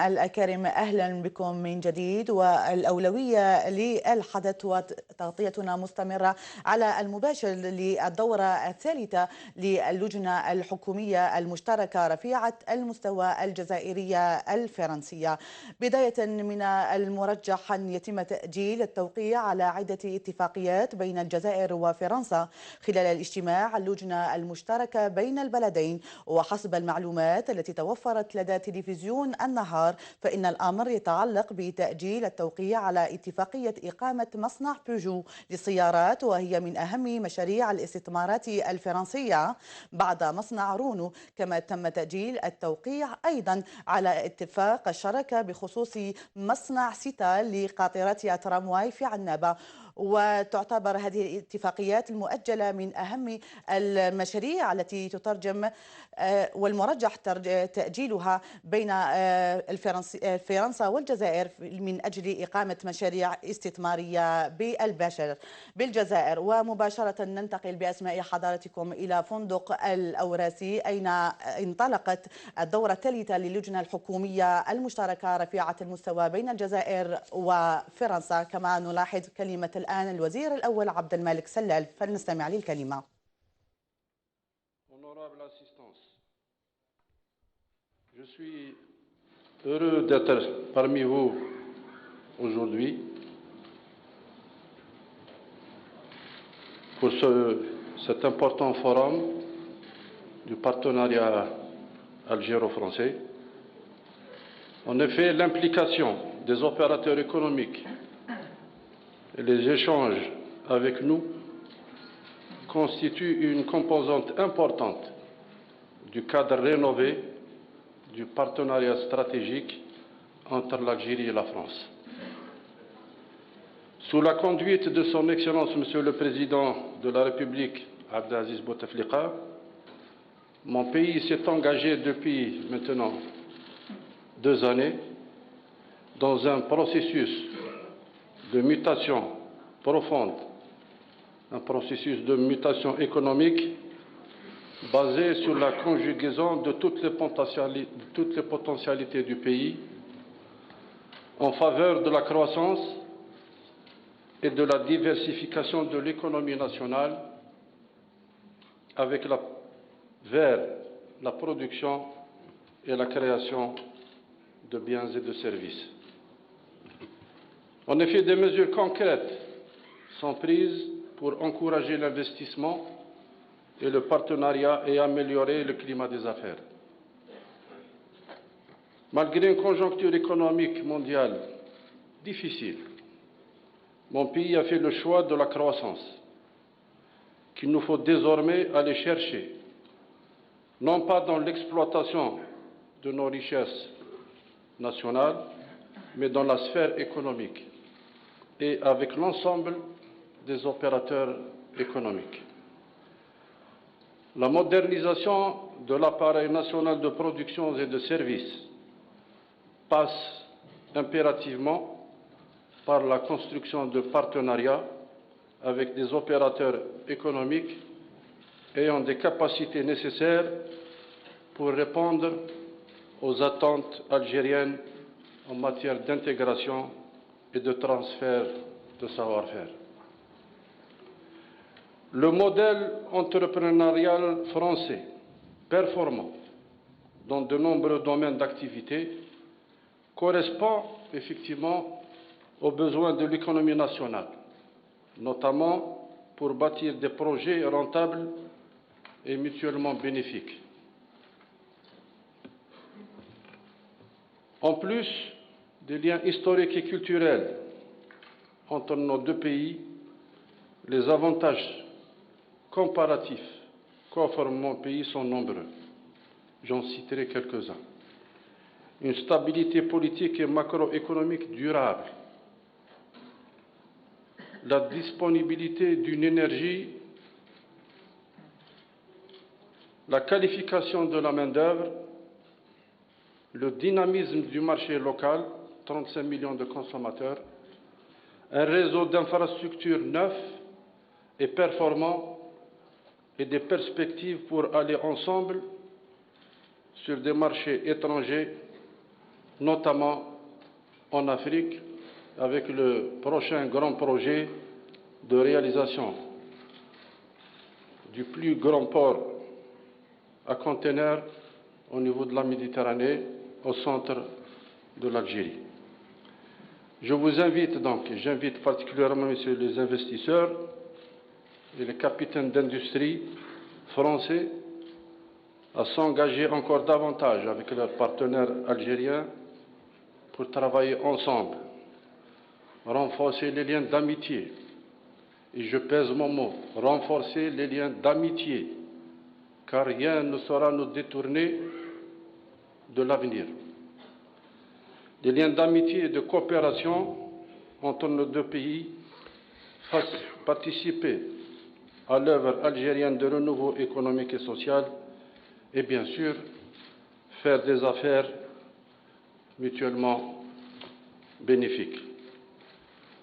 مستمعينا الأكارم، أهلا بكم من جديد. والأولوية للحدث وتغطيتنا مستمرة على المباشر للدورة الثالثة للجنة الحكومية المشتركة رفيعة المستوى الجزائرية الفرنسية. بداية من المرجح أن يتم تأجيل التوقيع على عدة اتفاقيات بين الجزائر وفرنسا خلال الاجتماع اللجنة المشتركة بين البلدين. وحسب المعلومات التي توفرت لدى تلفزيون النهار، فإن الأمر يتعلق بتأجيل التوقيع على اتفاقية إقامة مصنع بيجو للسيارات، وهي من أهم مشاريع الاستثمارات الفرنسية بعد مصنع رونو. كما تم تأجيل التوقيع أيضا على اتفاق الشراكة بخصوص مصنع سيتا لقاطرات الترامواي في عنابة. وتعتبر هذه الاتفاقيات المؤجلة من أهم المشاريع التي تترجم والمرجح تأجيلها بين فرنسا والجزائر من أجل إقامة مشاريع استثمارية بالجزائر. ومباشرة ننتقل بأسماء حضراتكم إلى فندق الأوراسي، أين انطلقت الدورة الثالثة للجنة الحكومية المشتركة رفيعة المستوى بين الجزائر وفرنسا. كما نلاحظ كلمة الآن الوزير الأول عبد المالك سلال، فلنستمع للكلمة. Je suis heureux d'être parmi vous aujourd'hui pour cet important forum du partenariat algéro-français. En effet, l'implication des opérateurs économiques et les échanges avec nous constituent une composante importante du cadre rénové du partenariat stratégique entre l'Algérie et la France. Sous la conduite de son Excellence Monsieur le Président de la République, Abdelaziz Bouteflika, mon pays s'est engagé depuis maintenant 2 années dans un processus de mutation profonde, un processus de mutation économique basé sur la conjugaison de toutes les potentialités du pays en faveur de la croissance et de la diversification de l'économie nationale vers la production et la création de biens et de services. En effet, des mesures concrètes sont prises pour encourager l'investissement et le partenariat et améliorer le climat des affaires. Malgré une conjoncture économique mondiale difficile, mon pays a fait le choix de la croissance, qu'il nous faut désormais aller chercher, non pas dans l'exploitation de nos richesses nationales, mais dans la sphère économique et avec l'ensemble des opérateurs économiques. La modernisation de l'appareil national de production et de services passe impérativement par la construction de partenariats avec des opérateurs économiques ayant des capacités nécessaires pour répondre aux attentes algériennes en matière d'intégration et de transfert de savoir-faire. Le modèle entrepreneurial français, performant dans de nombreux domaines d'activité, correspond effectivement aux besoins de l'économie nationale, notamment pour bâtir des projets rentables et mutuellement bénéfiques. En plus des liens historiques et culturels entre nos 2 pays, les avantages comparatifs qu'offre mon pays sont nombreux. J'en citerai quelques-uns. Une stabilité politique et macroéconomique durable, la disponibilité d'une énergie, la qualification de la main-d'œuvre, le dynamisme du marché local, 35 millions de consommateurs, un réseau d'infrastructures neufs et performants et des perspectives pour aller ensemble sur des marchés étrangers notamment en Afrique, avec le prochain grand projet de réalisation du plus grand port à conteneurs au niveau de la Méditerranée, au centre de l'Algérie. Je vous invite donc, et j'invite particulièrement messieurs les investisseurs et les capitaines d'industrie français à s'engager encore davantage avec leurs partenaires algériens pour travailler ensemble, renforcer les liens d'amitié, et je pèse mon mot, renforcer les liens d'amitié, car rien ne saura nous détourner de l'avenir. Des liens d'amitié et de coopération entre nos deux pays fassent participer à l'œuvre algérienne de renouveau économique et social et bien sûr faire des affaires mutuellement bénéfiques.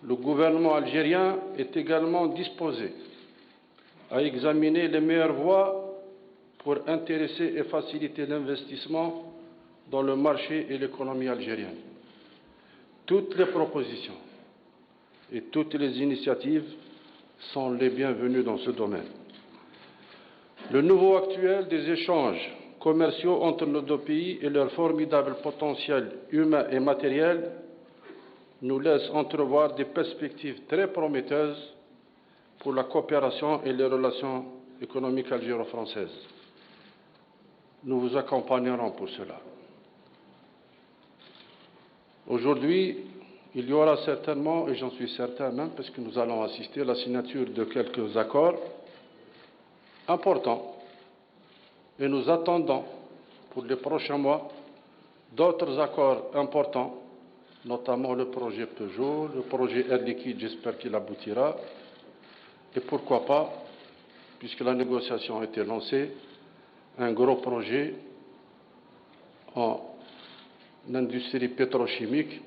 Le gouvernement algérien est également disposé à examiner les meilleures voies pour intéresser et faciliter l'investissement dans le marché et l'économie algérienne. Toutes les propositions et toutes les initiatives sont les bienvenues dans ce domaine. Le niveau actuel des échanges commerciaux entre nos deux pays et leur formidable potentiel humain et matériel nous laisse entrevoir des perspectives très prometteuses pour la coopération et les relations économiques algéro-françaises. Nous vous accompagnerons pour cela. Aujourd'hui, il y aura certainement, et j'en suis certain même, parce que nous allons assister à la signature de quelques accords importants, et nous attendons pour les prochains mois d'autres accords importants, notamment le projet Peugeot, le projet Air Liquide, j'espère qu'il aboutira, et pourquoi pas, puisque la négociation a été lancée, un gros projet en industrie pétrochimique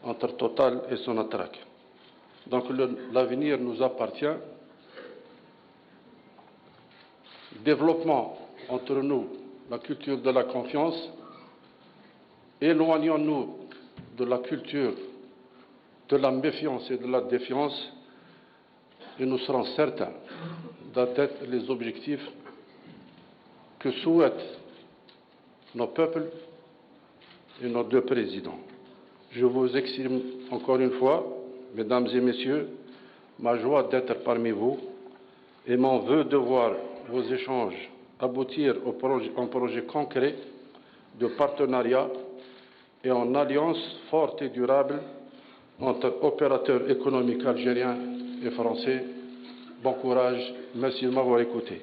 entre Total et Sonatrach. Donc l'avenir nous appartient. Développement entre nous la culture de la confiance, éloignons-nous de la culture de la méfiance et de la défiance et nous serons certains d'atteindre les objectifs que souhaitent nos peuples et nos deux présidents. Je vous exprime encore une fois, mesdames et messieurs, ma joie d'être parmi vous et mon vœu de voir vos échanges aboutir en projet concret de partenariat et en alliance forte et durable entre opérateurs économiques algériens et français. Bon courage, merci de m'avoir écouté.